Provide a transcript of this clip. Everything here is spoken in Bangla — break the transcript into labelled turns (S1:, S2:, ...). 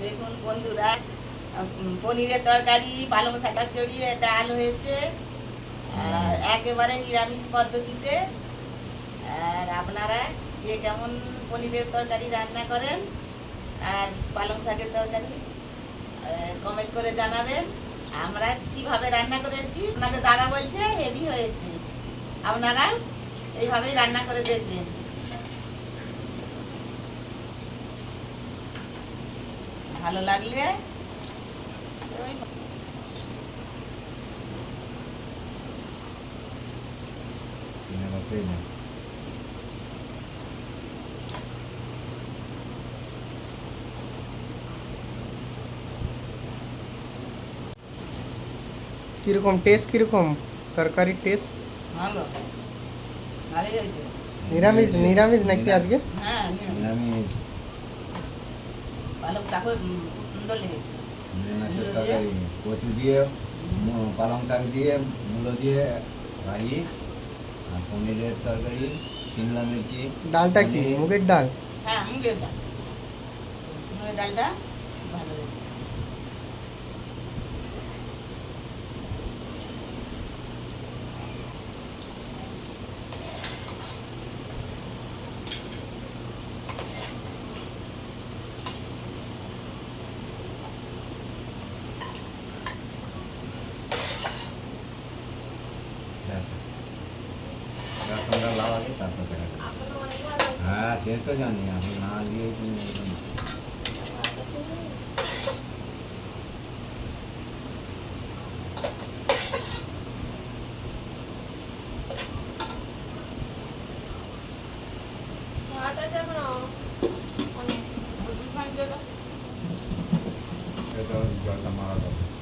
S1: দেখুন বন্ধুরা, পনিরের তরকারি, পালং শাকের চড়িয়ে ডাল হয়েছে, আর একেবারে নিরামিষ পদ্ধতিতে। আর আপনারা কে কেমন পনিরের তরকারি রান্না করেন আর পালং শাকের তরকারি কমেন্ট করে জানাবেন। আমরা কিভাবে রান্না করেছি, আপনাদের দাদা বলছে হেভি হয়েছে। আপনারা এইভাবেই রান্না করে দেখবেন। ভালো লাগলে
S2: কিরকম টেস্ট, কিরকম তরকারির টেস্ট?
S1: ভালো, ভালোই হয়েছে।
S2: নিরামিষ নিরামিষ নাকি আজকে?
S1: হ্যাঁ,
S3: নিরামিষ
S1: পালক শাকও খুব সুন্দর লেগেছে।
S3: মাছের তরকারি, কচু দিয়ে, পালং শাক দিয়ে, মূলো দিয়ে ভাজি, আর পনিরের তরকারি, শিমলা মির্চি।
S2: ডালটা কি মুগের ডাল?
S1: হ্যাঁ, মুগের ডাল, মুগের ডালটা ভালো হয়েছে।
S3: তোমরা লাও আগে তারপর দেখা যাবে। হ্যাঁ, সে তো জানি, আমি না দিয়ে তুমি একদম। এটা জলটা মারা যাবে।